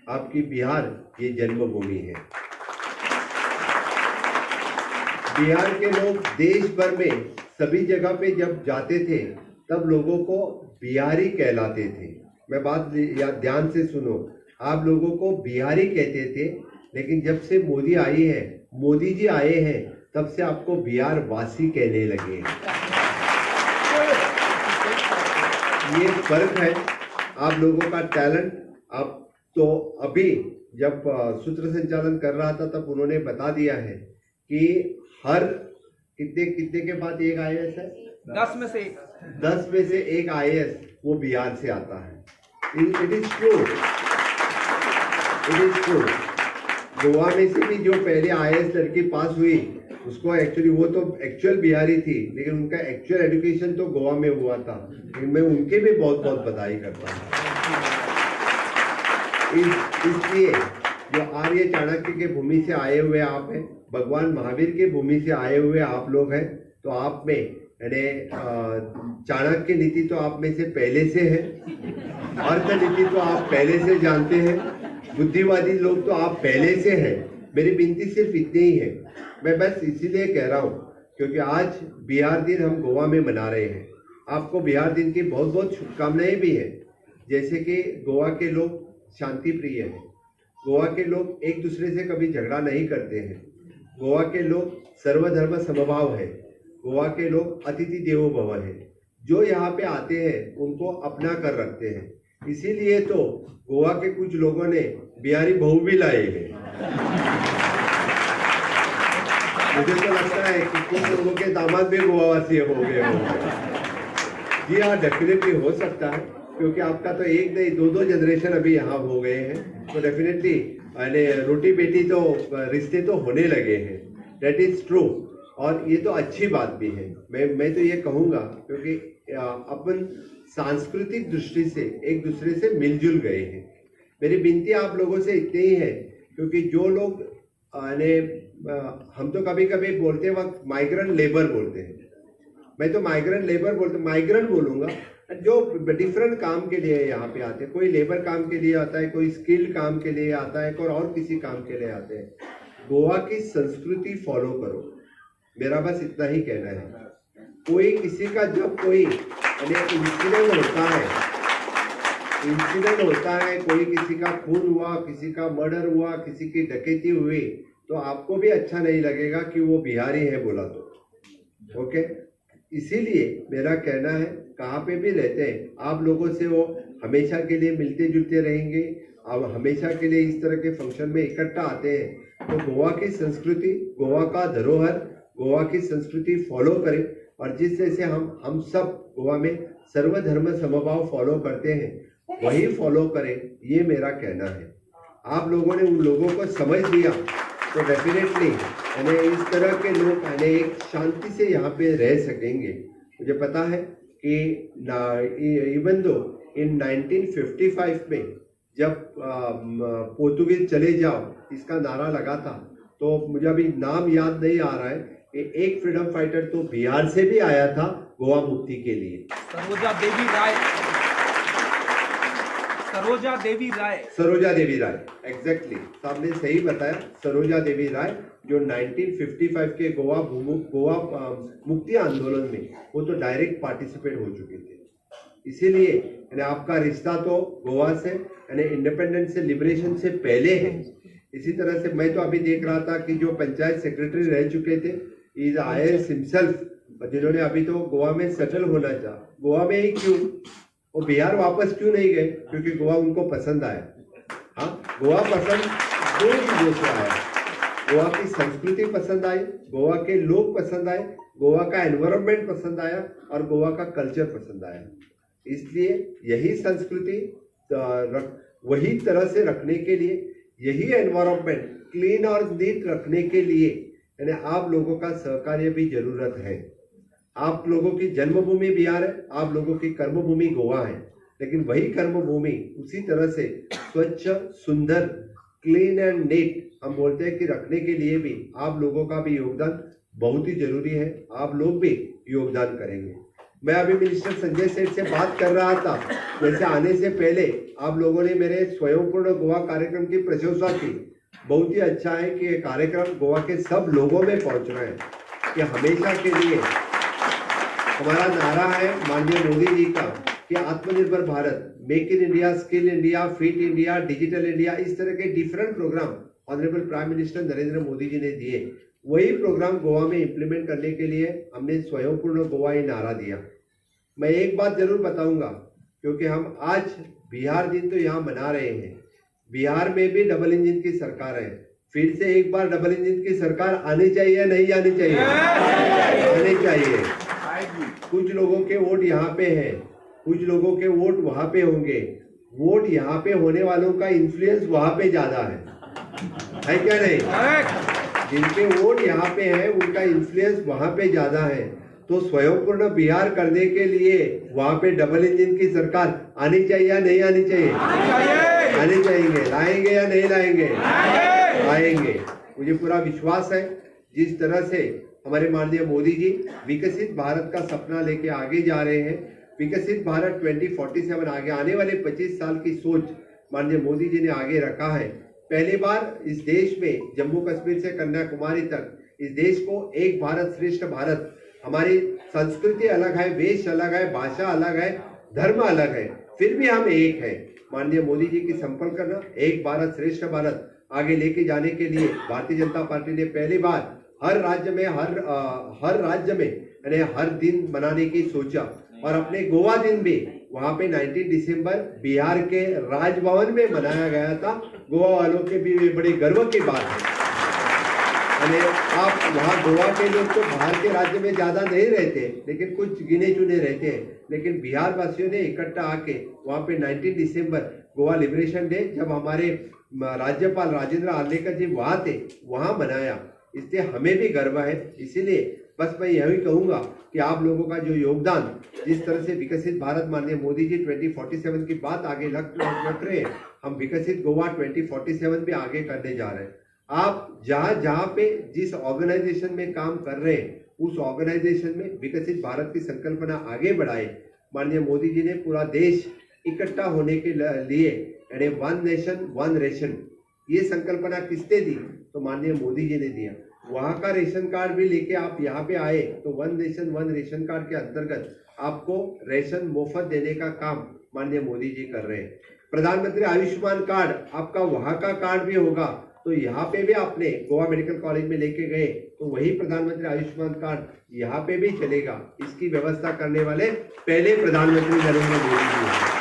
आपकी बिहार ये जन्मभूमि है। बिहार के लोग देश भर में सभी जगह पे जब जाते थे तब लोगों को बिहारी कहलाते थे। मैं बात ध्यान से सुनो, आप लोगों को बिहारी कहते थे, लेकिन जब से मोदी जी आए हैं तब से आपको बिहार वासी कहने लगे। ये फर्क है आप लोगों का टैलेंट। आप तो अभी जब सूत्र संचालन कर रहा था तब उन्होंने बता दिया है कि हर कितने के बाद एक IAS है, 10 में से एक IAS वो बिहार से आता है। It is true. गोवा में से भी जो पहले IAS लड़की पास हुई उसको एक्चुअली वो तो एक्चुअल बिहारी थी, लेकिन उनका एक्चुअल एजुकेशन तो गोवा में हुआ था। मैं उनके भी बहुत बहुत बधाई करता हूँ। इसलिए जो आर्य चाणक्य के भूमि से आए हुए आप हैं, भगवान महावीर के भूमि से आए हुए आप लोग हैं, तो आप में चाणक्य नीति तो आप में से पहले से है, अर्थ नीति तो आप पहले से जानते हैं, बुद्धिवादी लोग तो आप पहले से हैं। मेरी विनती सिर्फ इतनी ही है, मैं बस इसीलिए कह रहा हूँ क्योंकि आज बिहार दिन हम गोवा में मना रहे हैं। आपको बिहार दिन की बहुत बहुत शुभकामनाएं भी हैं। जैसे कि गोवा के लोग शांति प्रिय हैं, गोवा के लोग एक दूसरे से कभी झगड़ा नहीं करते हैं, गोवा के लोग सर्वधर्म समभाव है, गोवा के लोग अतिथि देवो भव है। जो यहाँ पे आते हैं उनको अपना कर रखते हैं। इसीलिए तो गोवा के कुछ लोगों ने बिहारी बहू भी लाए हैं। मुझे तो लगता है कि कुछ लोगों के दामाद भी गोवावासी हो गए होंगे। जी हाँ, डेफिनेटली हो सकता है, क्योंकि आपका तो एक नहीं दो जनरेशन अभी यहाँ हो गए हैं, तो डेफिनेटली रोटी बेटी तो रिश्ते तो होने लगे हैं। दैट इज ट्रू, और ये तो अच्छी बात भी है। मैं तो ये कहूँगा क्योंकि अपन सांस्कृतिक दृष्टि से एक दूसरे से मिलजुल गए हैं। मेरी विनती आप लोगों से इतनी ही है, क्योंकि जो लोग हम तो कभी कभी बोलते वक्त माइग्रेंट लेबर बोलते हैं, मैं तो माइग्रेंट बोलूँगा। जो डिफरेंट काम के लिए यहाँ पे आते हैं, कोई लेबर काम के लिए आता है, कोई स्किल्ड काम के लिए आता है, कोई और किसी काम के लिए आते हैं। गोवा की संस्कृति फॉलो करो, मेरा बस इतना ही कहना है। कोई किसी का जब कोई इंसिडेंट होता है, कोई किसी का खून हुआ, किसी का मर्डर हुआ, किसी की डकैती हुई, तो आपको भी अच्छा नहीं लगेगा कि वो बिहारी है बोला तो। ओके, इसीलिए मेरा कहना है कहाँ पे भी रहते हैं आप लोगों से वो हमेशा के लिए मिलते जुलते रहेंगे, अब हमेशा के लिए इस तरह के फंक्शन में इकट्ठा आते हैं, तो गोवा की संस्कृति, गोवा का धरोहर, गोवा की संस्कृति फॉलो करें। और जिस जैसे हम सब गोवा में सर्वधर्म समभाव फॉलो करते हैं वही फॉलो करें, ये मेरा कहना है। आप लोगों ने उन लोगों को समझ लिया तो डेफिनेटली इस तरह के लोग एक शांति से यहाँ पे रह सकेंगे। मुझे पता है कि इवन दो इन 1955 में जब पोर्तुगीज चले जाओ इसका नारा लगा था, तो मुझे अभी नाम याद नहीं आ रहा है कि एक फ्रीडम फाइटर तो बिहार से भी आया था गोवा मुक्ति के लिए, सरोजा देवी राय। एग्जैक्टली, साहब ने सही बताया, सरोजा देवी राय जो 1955 के गोवा मुक्ति आंदोलन में वो तो डायरेक्ट पार्टिसिपेट हो चुके थे। इसीलिए यानी आपका रिश्ता तो गोवा से यानी इंडिपेंडेंस से लिबरेशन से पहले है। इसी तरह से मैं तो अभी देख रहा था कि जो पंचायत सेक्रेटरी रह चुके थे इज IAS हिमसेल्फ, जिन्होंने अभी तो गोवा में सेटल होना चाहा, गोवा में ही क्यों, वो बिहार वापस क्यों नहीं गए, क्योंकि गोवा उनको पसंद आया। हाँ, गोवा पसंद दो चीजों से आया, गोवा की संस्कृति पसंद आई, गोवा के लोग पसंद आए, गोवा का एनवायरनमेंट पसंद आया और गोवा का कल्चर पसंद आया। इसलिए यही संस्कृति वही तरह से रखने के लिए, यही एनवायरनमेंट क्लीन और नीट रखने के लिए यानी आप लोगों का सहकार्य भी जरूरत है। आप लोगों की जन्मभूमि बिहार है, आप लोगों की कर्मभूमि गोवा है, लेकिन वही कर्मभूमि उसी तरह से स्वच्छ, सुंदर, क्लीन एंड नीट हम बोलते हैं कि रखने के लिए भी आप लोगों का भी योगदान बहुत ही जरूरी है। आप लोग भी योगदान करेंगे। मैं अभी मिनिस्टर संजय सेठ से बात कर रहा था, जैसे आने से पहले आप लोगों ने मेरे स्वयंपूर्ण गोवा कार्यक्रम की प्रशंसा की। बहुत ही अच्छा है कि ये कार्यक्रम गोवा के सब लोगों में पहुंच रहा है कि हमेशा के लिए हमारा नारा है माननीय मोदी जी का कि Atmanirbhar Bharat, make in India, skill India, fit India, digital India, इस तरह के different program honourable prime minister Narendra Modi ji ने दिए। वही प्रोग्राम गोवा में इंप्लीमेंट करने के लिए हमने स्वयंपूर्ण गोवा ही नारा दिया। मैं एक बात जरूर बताऊंगा, क्योंकि हम आज बिहार दिन तो यहाँ मना रहे हैं, बिहार में भी डबल इंजन की सरकार है। फिर से एक बार डबल इंजन की सरकार आनी चाहिए, नहीं आनी चाहिए? आनी चाहिए। कुछ लोगों के वोट यहाँ पे हैं, कुछ लोगों के वोट वहां पे होंगे। वोट यहाँ पे होने वालों का इन्फ्लुएंस वहां पे ज्यादा है क्या नहीं? जिनके वोट यहाँ पे हैं उनका इन्फ्लुएंस वहां पे ज्यादा है। तो स्वयंपूर्ण बिहार करने के लिए वहां पे डबल इंजन की सरकार आनी चाहिए या नहीं आनी चाहिए? आनी चाहिए। लाएंगे या नहीं लाएंगे? आएंगे। मुझे पूरा विश्वास है जिस तरह से हमारे माननीय मोदी जी विकसित भारत का सपना लेके आगे जा रहे हैं, विकसित भारत 2047 आगे आने वाले 25 साल की सोच माननीय मोदी जी ने आगे रखा है। पहली बार इस देश में जम्मू कश्मीर से कन्याकुमारी तक इस देश को एक भारत श्रेष्ठ भारत, हमारी संस्कृति अलग है, वेश अलग है, भाषा अलग है, धर्म अलग है, फिर भी हम एक है। माननीय मोदी जी की संकल्प करना एक भारत श्रेष्ठ भारत आगे लेके जाने के लिए भारतीय जनता पार्टी ने पहली बार हर राज्य में यानी हर दिन मनाने की सोचा और अपने गोवा दिन भी वहां पे 19 दिसंबर बिहार के राजभवन में मनाया गया था। गोवा वालों के भी बड़ी गर्व की बात है। यानी आप वहाँ गोवा के लोग तो बाहर के राज्य में ज्यादा नहीं रहते, लेकिन कुछ गिने चुने रहते हैं, लेकिन बिहार वासियों ने इकट्ठा आके वहाँ पे 19 दिसंबर गोवा लिबरेशन डे जब हमारे राज्यपाल राजेंद्र आर्लेकर जी वहाँ थे, वहाँ मनाया। इसलिए हमें भी गर्व है। इसीलिए बस मैं यही कहूंगा कि आप लोगों का जो योगदान, जिस तरह से विकसित भारत माननीय मोदी जी 2047 की बात आगे रख रहे हैं, हम विकसित गोवा 2047 भी आगे करने जा रहे हैं। आप जहां पे जिस ऑर्गेनाइजेशन में काम कर रहे हैं उस ऑर्गेनाइजेशन में विकसित भारत की संकल्पना आगे बढ़ाए। माननीय मोदी जी ने पूरा देश इकट्ठा होने के लिए यानी वन नेशन वन रेशन, ये संकल्पना किसने दी? तो माननीय मोदी जी ने दिया। वहां का रेशन कार्ड भी लेके आप यहाँ पे आए तो one nation one ration card के अंतर्गत आपको रेशन मुफ्त देने का काम माननीय मोदी जी कर रहे हैं। प्रधानमंत्री आयुष्मान कार्ड आपका वहां का कार्ड भी होगा, तो यहाँ पे भी आपने गोवा मेडिकल कॉलेज में लेके गए तो वही प्रधानमंत्री आयुष्मान कार्ड यहाँ पे भी चलेगा। इसकी व्यवस्था करने वाले पहले प्रधानमंत्री नरेंद्र मोदी जी हैं।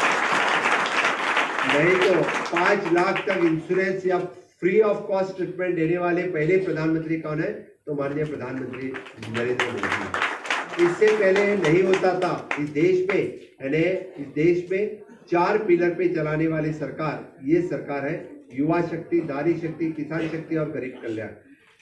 नहीं तो 5 लाख तक इंश्योरेंस या फ्री ऑफ कॉस्ट ट्रीटमेंट देने वाले पहले प्रधानमंत्री कौन है? तो माननीय प्रधानमंत्री नरेंद्र मोदी। इससे पहले नहीं होता था। इस देश में 4 पिलर पे चलाने वाली सरकार ये सरकार है। युवा शक्ति, नारी शक्ति, किसान शक्ति और गरीब कल्याण।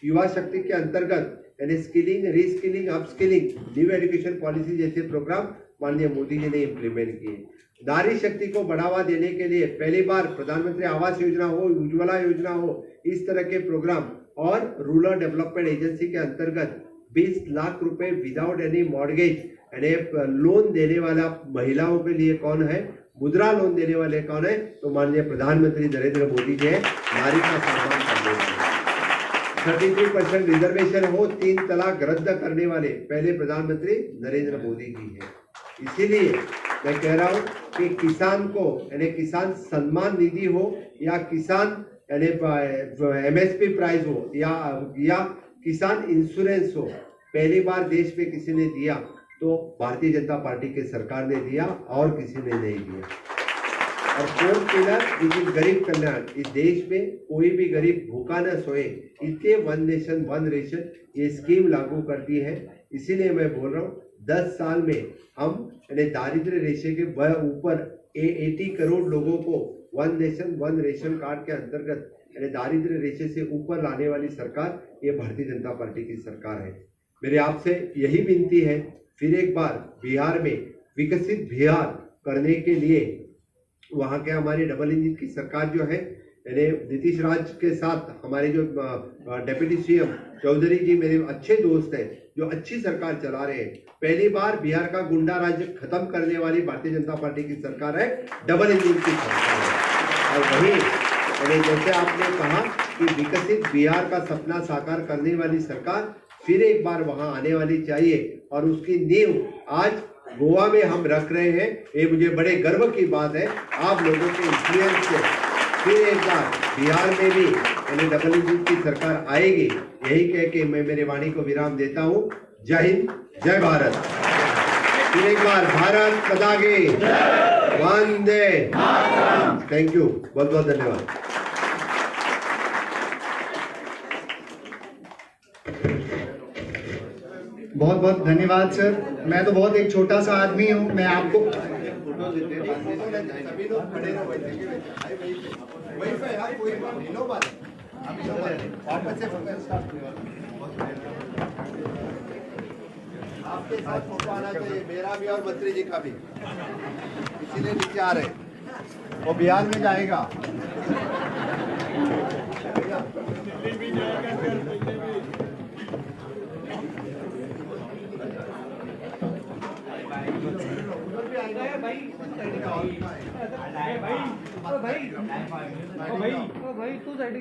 युवा शक्ति के अंतर्गत यानी skilling, reskilling, upskilling, new education policy जैसे प्रोग्राम माननीय मोदी जी ने इम्प्लीमेंट किए। नारी शक्ति को बढ़ावा देने के लिए पहली बार प्रधानमंत्री आवास योजना हो, उज्ज्वला योजना हो, इस तरह के प्रोग्राम और रूरल डेवलपमेंट एजेंसी के अंतर्गत 20 लाख रुपए विदाउट एनी मॉर्गेज यानी लोन देने वाला महिलाओं के लिए कौन है? मुद्रा लोन देने वाले कौन है? तो माननीय प्रधानमंत्री नरेंद्र मोदी जी है। नारी का सम्मान करने वाले 33% रिजर्वेशन हो, 3 तलाक रद्द करने वाले पहले प्रधानमंत्री नरेंद्र मोदी जी है। इसीलिए मैं कह रहा हूँ कि किसान को यानी किसान सम्मान निधि हो या किसान यानी MSP प्राइस हो या किसान इंश्योरेंस हो, पहली बार देश में किसी ने दिया तो भारतीय जनता पार्टी के सरकार ने दिया और किसी ने नहीं दिया। और फोर्थ पिलर विच इज गरीब कल्याण, इस देश में कोई भी गरीब भूखा न सोए, इसलिए वन नेशन वन रेशन ये स्कीम लागू करती है। इसीलिए मैं बोल रहा हूँ 10 साल में हम यानी दारिद्र्य रेशे के ऊपर 80 करोड़ लोगों को one nation one ration card के अंतर्गत यानी दारिद्र्य रेशे से ऊपर लाने वाली सरकार ये भारतीय जनता पार्टी की सरकार है। मेरे आपसे यही विनती है, फिर एक बार बिहार में विकसित बिहार करने के लिए वहाँ के हमारी डबल इंजन की सरकार जो है यानी नीतीश राज के साथ हमारे जो डेप्यूटी CM चौधरी जी मेरे अच्छे दोस्त हैं, जो अच्छी सरकार चला रहे हैं। पहली बार बिहार का गुंडा राज्य खत्म करने वाली भारतीय जनता पार्टी की सरकार है, डबल इंजन की सरकार है। और वही यानी जैसे आपने कहा कि विकसित बिहार का सपना साकार करने वाली सरकार फिर एक बार वहां आने वाली चाहिए और उसकी नींव आज गोवा में हम रख रहे हैं। ये मुझे बड़े गर्व की बात है, आप लोगों के इन्फ्लुएंस से फिर एक बार बिहार में भी यानी डबल इंजन की सरकार आएगी। यही कह के मैं मेरे वाणी को विराम देता हूँ। जय हिंद, जय भारत। फिर एक बार भारत माता की वंदे। थैंक यू, बहुत बहुत धन्यवाद। बहुत बहुत धन्यवाद सर। मैं तो बहुत एक छोटा सा आदमी हूँ, मैं आपको सभी लोग खड़े रहो, वही पे यार कोई नो बात वापस से आपके साथ फोटो आना चाहिए, मेरा भी और मंत्री जी का भी, इसीलिए नीचे आ रहे हैं। वो बिहार में जाएगा। भाई तू साइड